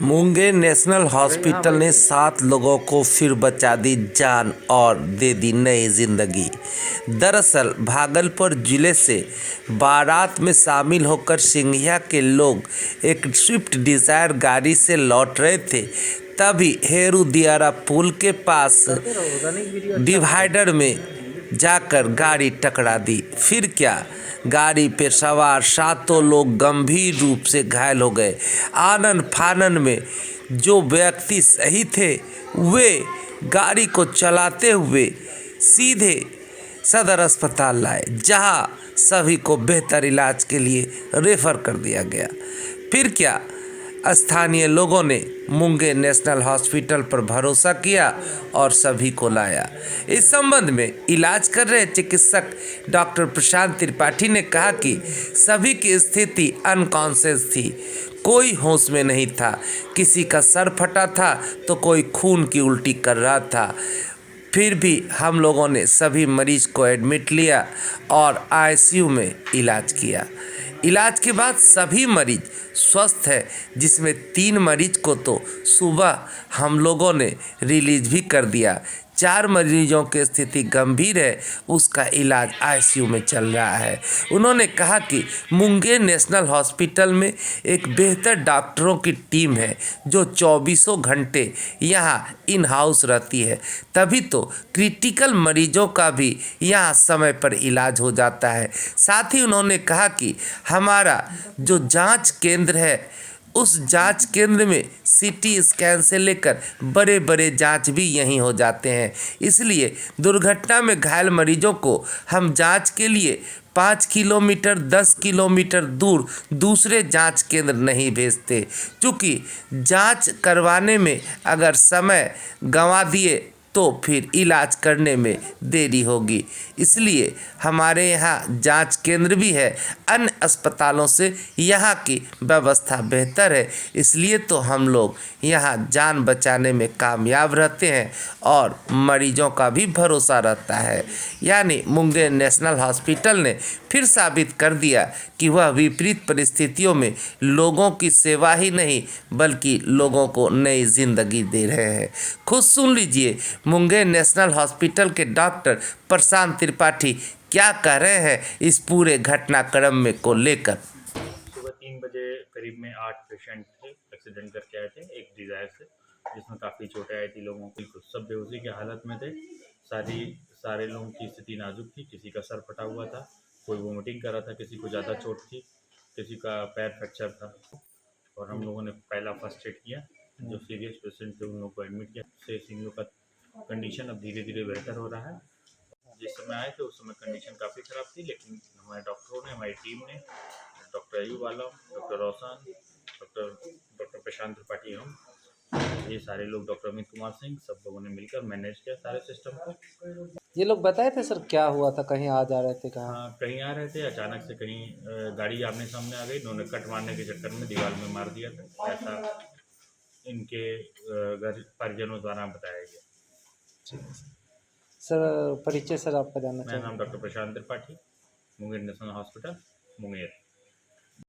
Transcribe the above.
Munger national hospital ने 7 लोगों को फिर बचा दी जान और दे दी नई जिंदगी। दरअसल भागलपुर जिले से बारात में शामिल होकर सिंघिया के लोग एक स्विफ्ट डिजायर गाड़ी से लौट रहे थे, तभी हेरू दियारा पुल के पास डिवाइडर में जाकर गाड़ी टकरा दी। फिर क्या, गाड़ी पे सवार 7 लोग गंभीर रूप से घायल हो गए। आनन फानन में जो व्यक्ति सही थे वे गाड़ी को चलाते हुए सीधे सदर अस्पताल लाए, जहां सभी को बेहतर इलाज के लिए रेफर कर दिया गया। फिर क्या, स्थानीय लोगों ने मुंगेर नेशनल हॉस्पिटल पर भरोसा किया और सभी को लाया। इस संबंध में इलाज कर रहे चिकित्सक डॉक्टर प्रशांत त्रिपाठी ने कहा कि सभी की स्थिति अनकॉन्शियस थी, कोई होश में नहीं था, किसी का सर फटा था तो कोई खून की उल्टी कर रहा था। फिर भी हम लोगों ने सभी मरीज को एडमिट लिया और आईसीयू में इलाज किया। इलाज के बाद सभी मरीज स्वस्थ है, जिसमें 3 मरीज को तो सुबह हम लोगों ने रिलीज भी कर दिया। 4 मरीजों की स्थिति गंभीर है, उसका इलाज आईसीयू में चल रहा है। उन्होंने कहा कि मुंगेर नेशनल हॉस्पिटल में एक बेहतर डॉक्टरों की टीम है जो 24 घंटे यहाँ इन हाउस रहती है, तभी तो क्रिटिकल मरीजों का भी यहाँ समय पर इलाज हो जाता है। साथ ही उन्होंने कहा कि हमारा जो जांच केंद्र है उस जांच केंद्र में सीटी स्कैन से लेकर बड़े बड़े जांच भी यहीं हो जाते हैं, इसलिए दुर्घटना में घायल मरीजों को हम जांच के लिए 5 किलोमीटर 10 किलोमीटर दूर दूसरे जांच केंद्र नहीं भेजते, क्योंकि जांच करवाने में अगर समय गंवा दिए तो फिर इलाज करने में देरी होगी। इसलिए हमारे यहाँ जांच केंद्र भी है, अन्य अस्पतालों से यहाँ की व्यवस्था बेहतर है, इसलिए तो हम लोग यहाँ जान बचाने में कामयाब रहते हैं और मरीजों का भी भरोसा रहता है। यानी मुंगेर नेशनल हॉस्पिटल ने फिर साबित कर दिया कि वह विपरीत परिस्थितियों में लोगों की सेवा ही नहीं बल्कि लोगों को नई जिंदगी दे रहे हैं। खुद सुन लीजिए मुंगेर नेशनल हॉस्पिटल के डॉक्टर प्रशांत त्रिपाठी क्या कह रहे हैं इस पूरे घटनाक्रम में को लेकर। सुबह 3 बजे करीब में 8 पेशेंट थे, एक्सीडेंट करके आए थे एक डिज़ायर से, जिसमें काफ़ी चोटें आई थी लोगों की। सब बेहोशी की हालत में थे। सारे लोगों की स्थिति नाजुक थी। किसी का सर फटा हुआ था, कोई वोमिटिंग कर रहा था, किसी को ज़्यादा चोट थी, किसी का पैर फ्रैक्चर था। और हम लोगों ने पहला फर्स्ट एड किया। जो सीरियस पेशेंट थे उन लोगों को एडमिट किया। से इन लोग का कंडीशन अब धीरे धीरे बेहतर हो रहा है। जिस समय आए थे उस समय कंडीशन काफ़ी ख़राब थी, लेकिन हमारे डॉक्टरों ने, हमारी टीम ने, डॉक्टर अयूब आलम, डॉक्टर रोशन, डॉक्टर प्रशांत त्रिपाठी, हम ये सारे लोग, डॉक्टर अमित कुमार सिंह, सब लोगों ने मिलकर मैनेज किया सारे सिस्टम को। ये लोग बताए थे सर क्या हुआ था, कहीं आ जा रहे थे कहाँ? हाँ, कहीं आ रहे थे, अचानक से कहीं गाड़ी आमने सामने आ गई। इन्होंने कट मारने के चक्कर में दीवार में मार दिया था, ऐसा इनके घर परिजनों द्वारा बताया गया। सर परिचय सर आपका जानना मेरा चाहिए। नाम डॉक्टर प्रशांत त्रिपाठी, मुंगेर नेशनल हॉस्पिटल, मुंगेर।